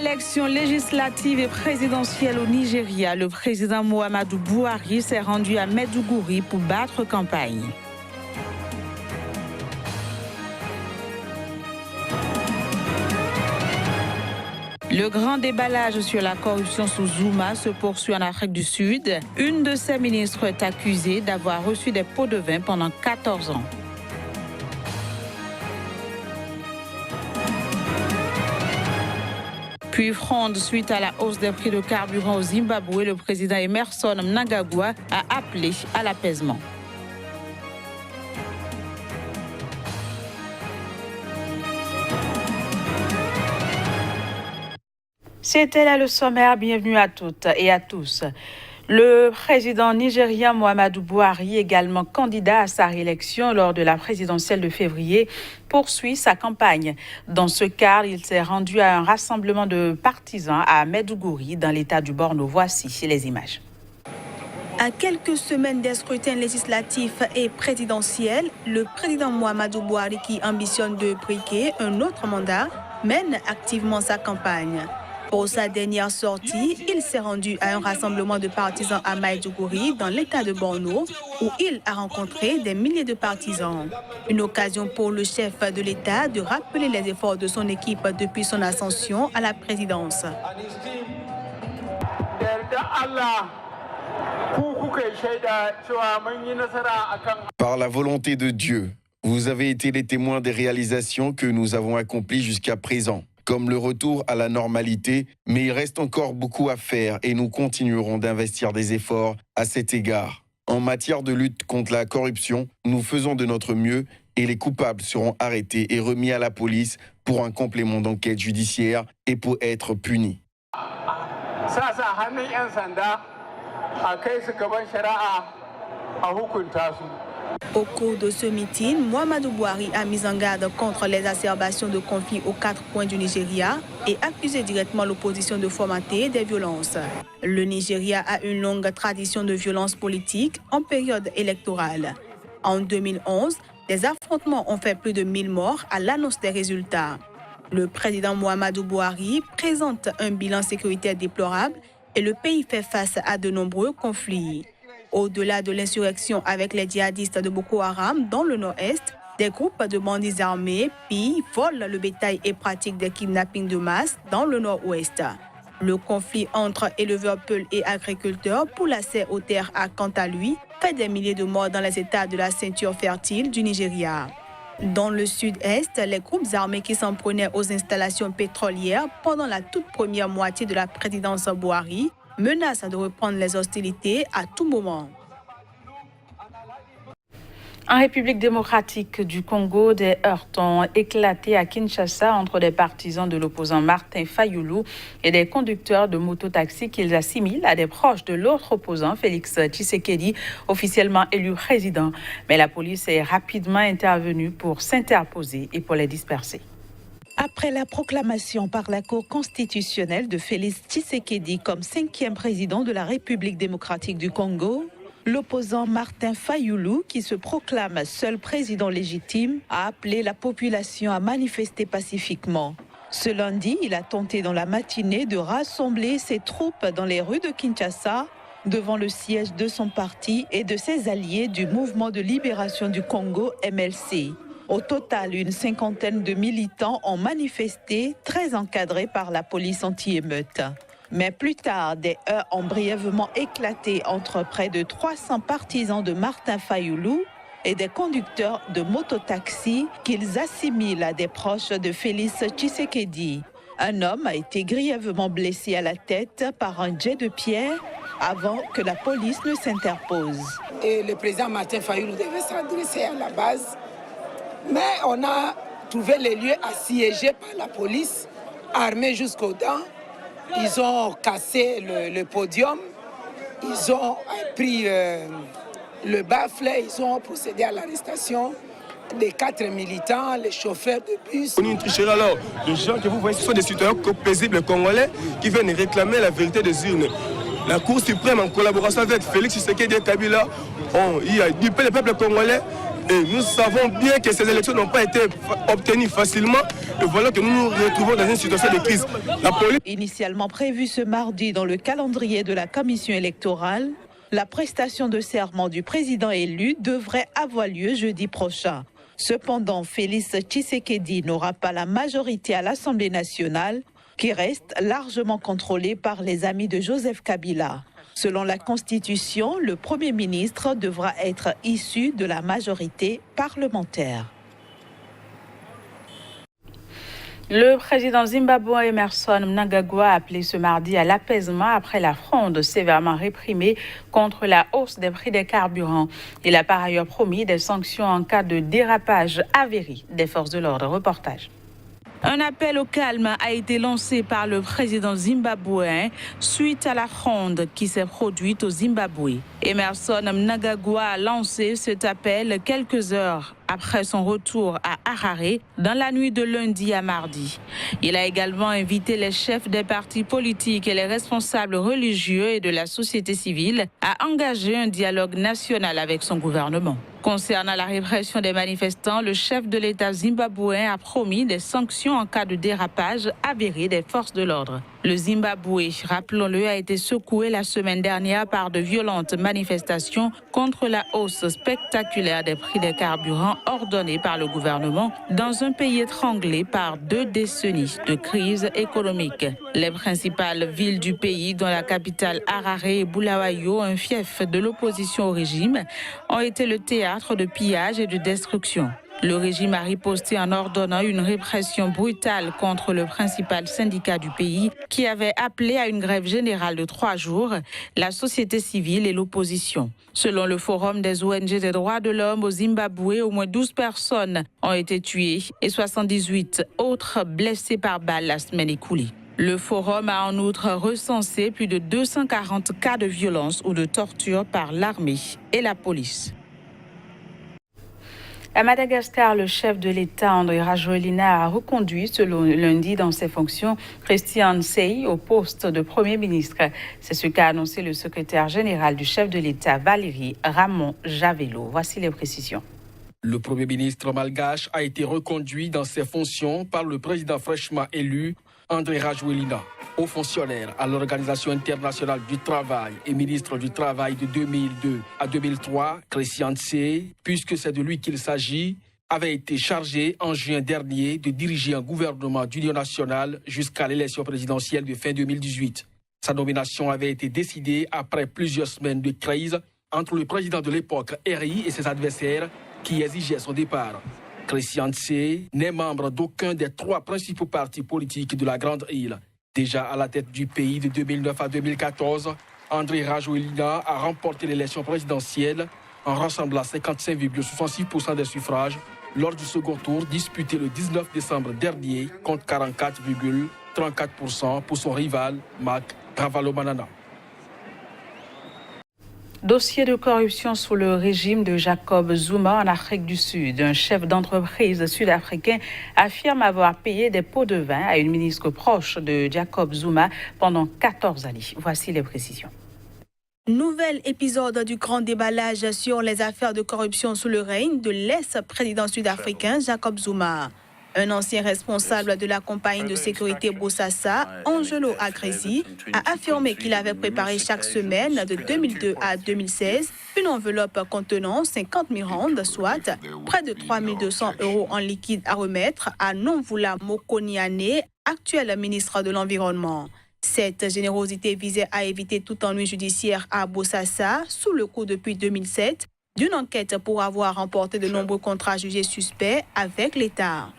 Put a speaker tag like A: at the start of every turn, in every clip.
A: Élections législatives et présidentielles au Nigeria, le président Muhammadu Buhari s'est rendu à Maiduguri pour battre campagne. Le grand déballage sur la corruption sous Zuma se poursuit en Afrique du Sud. Une de ses ministres est accusée d'avoir reçu des pots de vin pendant 14 ans. Puis fronde suite à la hausse des prix de carburant au Zimbabwe, le président Emmerson Mnangagwa a appelé à l'apaisement. C'était là le sommaire, bienvenue à toutes et à tous. Le président nigérien Muhammadu Buhari, également candidat à sa réélection lors de la présidentielle de février, poursuit sa campagne. Dans ce cadre, il s'est rendu à un rassemblement de partisans à Maiduguri, dans l'état du Borno. Voici les images.
B: À quelques semaines des scrutins législatifs et présidentiels, le président Muhammadu Buhari, qui ambitionne de briguer un autre mandat, mène activement sa campagne. Pour sa dernière sortie, il s'est rendu à un rassemblement de partisans à Maiduguri, dans l'état de Borno, où il a rencontré des milliers de partisans. Une occasion pour le chef de l'État de rappeler les efforts de son équipe depuis son ascension à la présidence.
C: Par la volonté de Dieu, vous avez été les témoins des réalisations que nous avons accomplies jusqu'à présent, comme le retour à la normalité, mais il reste encore beaucoup à faire et nous continuerons d'investir des efforts à cet égard. En matière de lutte contre la corruption, nous faisons de notre mieux et les coupables seront arrêtés et remis à la police pour un complément d'enquête judiciaire et pour être punis.
B: Au cours de ce meeting, Muhammadu Buhari a mis en garde contre les exacerbations de conflits aux 4 coins du Nigeria et accusé directement l'opposition de fomenter des violences. Le Nigeria a une longue tradition de violence politique en période électorale. En 2011, des affrontements ont fait plus de 1000 morts à l'annonce des résultats. Le président Muhammadu Buhari présente un bilan sécuritaire déplorable et le pays fait face à de nombreux conflits. Au-delà de l'insurrection avec les djihadistes de Boko Haram dans le nord-est, des groupes de bandits armés pillent, volent le bétail et pratiquent des kidnappings de masse dans le nord-ouest. Le conflit entre éleveurs peuls et agriculteurs pour l'accès aux terres a quant à lui fait des milliers de morts dans les États de la ceinture fertile du Nigeria. Dans le sud-est, les groupes armés qui s'en prenaient aux installations pétrolières pendant la toute première moitié de la présidence Buhari menacent de reprendre les hostilités à tout moment.
A: En République démocratique du Congo, des heurts ont éclaté à Kinshasa entre des partisans de l'opposant Martin Fayulu et des conducteurs de mototaxi qu'ils assimilent à des proches de l'autre opposant, Félix Tshisekedi, officiellement élu président. Mais la police est rapidement intervenue pour s'interposer et pour les disperser.
D: Après la proclamation par la Cour constitutionnelle de Félix Tshisekedi comme 5e président de la République démocratique du Congo, l'opposant Martin Fayulu, qui se proclame seul président légitime, a appelé la population à manifester pacifiquement. Ce lundi, il a tenté dans la matinée de rassembler ses troupes dans les rues de Kinshasa, devant le siège de son parti et de ses alliés du Mouvement de libération du Congo, MLC. Au total, une cinquantaine de militants ont manifesté, très encadrés par la police anti-émeute. Mais plus tard, des heurts ont brièvement éclaté entre près de 300 partisans de Martin Fayulu et des conducteurs de mototaxi qu'ils assimilent à des proches de Félix Tshisekedi. Un homme a été grièvement blessé à la tête par un jet de pierre avant que la police ne s'interpose.
E: Et le président Martin Fayulu devait s'adresser à la base. Mais on a trouvé les lieux assiégés par la police, armés jusqu'aux dents. Ils ont cassé le podium, ils ont pris le baffle, ils ont procédé à l'arrestation des 4 militants, les chauffeurs de bus.
F: On est une tricherie alors. Les gens que vous voyez, ce sont des citoyens paisibles congolais qui viennent réclamer la vérité des urnes. La Cour suprême, en collaboration avec Félix Tshisekedi et Kabila, il a dupé le peuple congolais Et nous savons bien que ces élections n'ont pas été obtenues facilement. Et voilà que nous nous retrouvons dans une situation de crise. La police...
D: Initialement prévue ce mardi dans le calendrier de la commission électorale, la prestation de serment du président élu devrait avoir lieu jeudi prochain. Cependant, Félix Tshisekedi n'aura pas la majorité à l'Assemblée nationale, qui reste largement contrôlée par les amis de Joseph Kabila. Selon la Constitution, le Premier ministre devra être issu de la majorité parlementaire.
A: Le président zimbabwéen Emmerson Mnangagwa a appelé ce mardi à l'apaisement après la fronde sévèrement réprimée contre la hausse des prix des carburants. Il a par ailleurs promis des sanctions en cas de dérapage avéré des forces de l'ordre. Reportage. Un appel au calme a été lancé par le président zimbabwéen suite à la fronde qui s'est produite au Zimbabwe. Emmerson Mnangagwa a lancé cet appel quelques heures après son retour à Harare dans la nuit de lundi à mardi. Il a également invité les chefs des partis politiques et les responsables religieux et de la société civile à engager un dialogue national avec son gouvernement. Concernant la répression des manifestants, le chef de l'État zimbabwéen a promis des sanctions en cas de dérapage avéré des forces de l'ordre. Le Zimbabwe, rappelons-le, a été secoué la semaine dernière par de violentes manifestations contre la hausse spectaculaire des prix des carburants ordonnée par le gouvernement dans un pays étranglé par 2 décennies de crise économique. Les principales villes du pays, dont la capitale Harare et Bulawayo, un fief de l'opposition au régime, ont été le théâtre de pillages et de destruction. Le régime a riposté en ordonnant une répression brutale contre le principal syndicat du pays qui avait appelé à une grève générale de 3 jours, la société civile et l'opposition. Selon le Forum des ONG des droits de l'homme au Zimbabwe, au moins 12 personnes ont été tuées et 78 autres blessées par balle la semaine écoulée. Le Forum a en outre recensé plus de 240 cas de violence ou de torture par l'armée et la police. À Madagascar, le chef de l'État, Andry Rajoelina, a reconduit ce lundi dans ses fonctions Christian Sei au poste de Premier ministre. C'est ce qu'a annoncé le secrétaire général du chef de l'État, Valérie Ramon-Javello. Voici les précisions.
G: Le Premier ministre malgache a été reconduit dans ses fonctions par le président fraîchement élu, Andry Rajoelina. Haut fonctionnaire à l'Organisation internationale du travail et ministre du Travail de 2002 à 2003, Christian Sei, puisque c'est de lui qu'il s'agit, avait été chargé en juin dernier de diriger un gouvernement d'union nationale jusqu'à l'élection présidentielle de fin 2018. Sa nomination avait été décidée après plusieurs semaines de crise entre le président de l'époque, RI, et ses adversaires qui exigeaient son départ. Christian Sei n'est membre d'aucun des 3 principaux partis politiques de la Grande Île. Déjà à la tête du pays de 2009 à 2014, Andry Rajoelina a remporté l'élection présidentielle en rassemblant 55,66% des suffrages lors du second tour disputé le 19 décembre dernier contre 44,34% pour son rival, Marc Ravalomanana.
A: Dossier de corruption sous le régime de Jacob Zuma en Afrique du Sud. Un chef d'entreprise sud-africain affirme avoir payé des pots de vin à une ministre proche de Jacob Zuma pendant 14 années. Voici les précisions.
B: Nouvel épisode du grand déballage sur les affaires de corruption sous le règne de l'ex-président sud-africain Jacob Zuma. Un ancien responsable de la compagnie de sécurité Bosasa, Angelo Agresi, a affirmé qu'il avait préparé chaque semaine de 2002 à 2016 une enveloppe contenant 50 000 rands, soit près de 3 200 € en liquide à remettre à Nomvula Mokonyane, actuel ministre de l'Environnement. Cette générosité visait à éviter tout ennui judiciaire à Bosasa, sous le coup depuis 2007, d'une enquête pour avoir remporté de nombreux contrats jugés suspects avec l'État.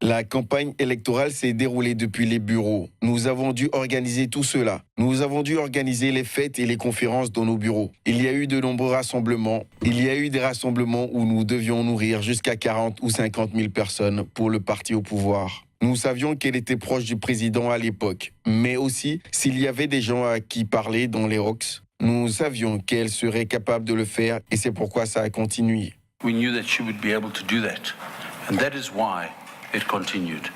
C: La campagne électorale s'est déroulée depuis les bureaux. Nous avons dû organiser tout cela. Nous avons dû organiser les fêtes et les conférences dans nos bureaux. Il y a eu de nombreux rassemblements. Il y a eu des rassemblements où nous devions nourrir jusqu'à 40 ou 50 000 personnes pour le parti au pouvoir. Nous savions qu'elle était proche du président à l'époque, mais aussi s'il y avait des gens à qui parler dans les Rocks, nous savions qu'elle serait capable de le faire et c'est pourquoi ça a continué.
H: We knew that she would be able to do that, and that is why it continued.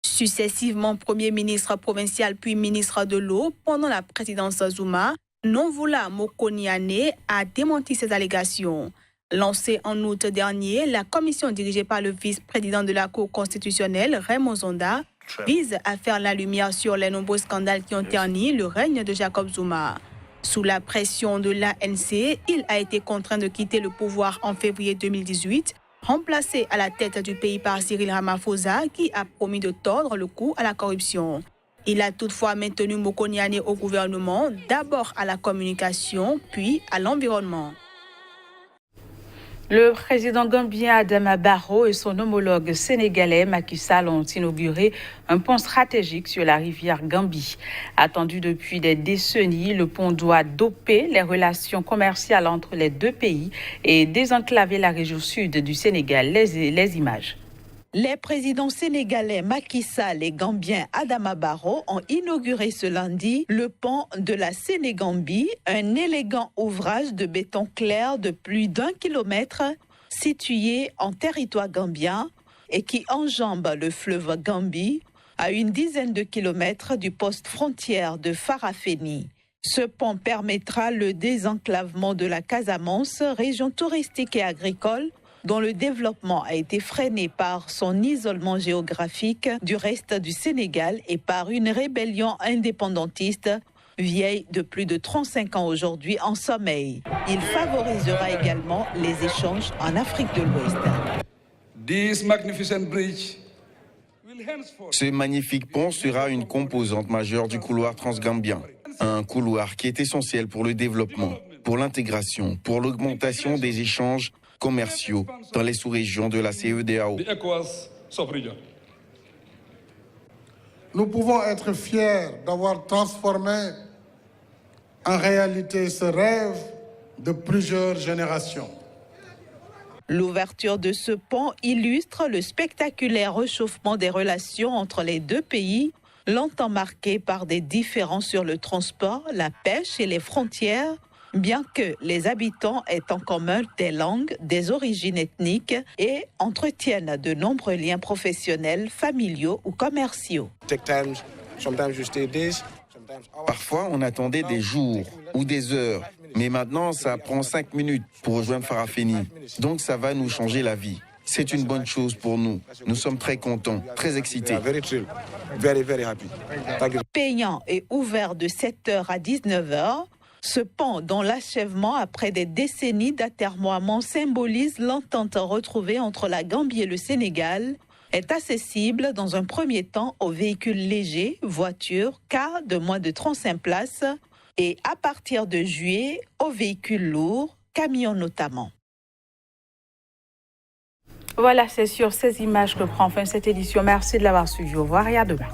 B: Successivement Premier ministre provincial puis ministre de l'eau pendant la présidence Zuma, Nonvoula Mokoniane a démenti ces allégations. Lancée en août dernier, la commission dirigée par le vice-président de la Cour constitutionnelle, Raymond Zonda, vise à faire la lumière sur les nombreux scandales qui ont terni le règne de Jacob Zuma. Sous la pression de l'ANC, il a été contraint de quitter le pouvoir en février 2018, remplacé à la tête du pays par Cyril Ramaphosa, qui a promis de tordre le cou à la corruption. Il a toutefois maintenu Mokoniane au gouvernement, d'abord à la communication, puis à l'environnement.
A: Le président gambien Adama Barrow et son homologue sénégalais Macky Sall ont inauguré un pont stratégique sur la rivière Gambie. Attendu depuis des décennies, le pont doit doper les relations commerciales entre les deux pays et désenclaver la région sud du Sénégal. Les images.
D: Les présidents sénégalais Macky Sall et gambien Adama Barrow ont inauguré ce lundi le pont de la Sénégambie, un élégant ouvrage de béton clair de plus d'1 kilomètre situé en territoire gambien et qui enjambe le fleuve Gambie à une dizaine de kilomètres du poste frontière de Farafeni. Ce pont permettra le désenclavement de la Casamance, région touristique et agricole, dont le développement a été freiné par son isolement géographique du reste du Sénégal et par une rébellion indépendantiste vieille de plus de 35 ans aujourd'hui en sommeil. Il favorisera également les échanges en Afrique de l'Ouest.
C: Ce magnifique pont sera une composante majeure du couloir transgambien. Un couloir qui est essentiel pour le développement, pour l'intégration, pour l'augmentation des échanges commerciaux dans les sous-régions de la CEDEAO.
I: Nous pouvons être fiers d'avoir transformé en réalité ce rêve de plusieurs générations.
D: L'ouverture de ce pont illustre le spectaculaire réchauffement des relations entre les deux pays, longtemps marqué par des différends sur le transport, la pêche et les frontières, bien que les habitants aient en commun des langues, des origines ethniques et entretiennent de nombreux liens professionnels, familiaux ou commerciaux.
C: Parfois, on attendait des jours ou des heures, mais maintenant, ça prend 5 minutes pour rejoindre Farafeni. Donc, ça va nous changer la vie. C'est une bonne chose pour nous. Nous sommes très contents, très excités.
D: Payant et ouvert de 7h à 19h, ce pont, dont l'achèvement après des décennies d'atermoiement, symbolise l'entente retrouvée entre la Gambie et le Sénégal, est accessible dans un premier temps aux véhicules légers, voitures, cars de moins de 35 places et à partir de juillet aux véhicules lourds, camions notamment.
A: Voilà, c'est sur ces images que prend fin cette édition. Merci de l'avoir suivi. Au revoir et à demain.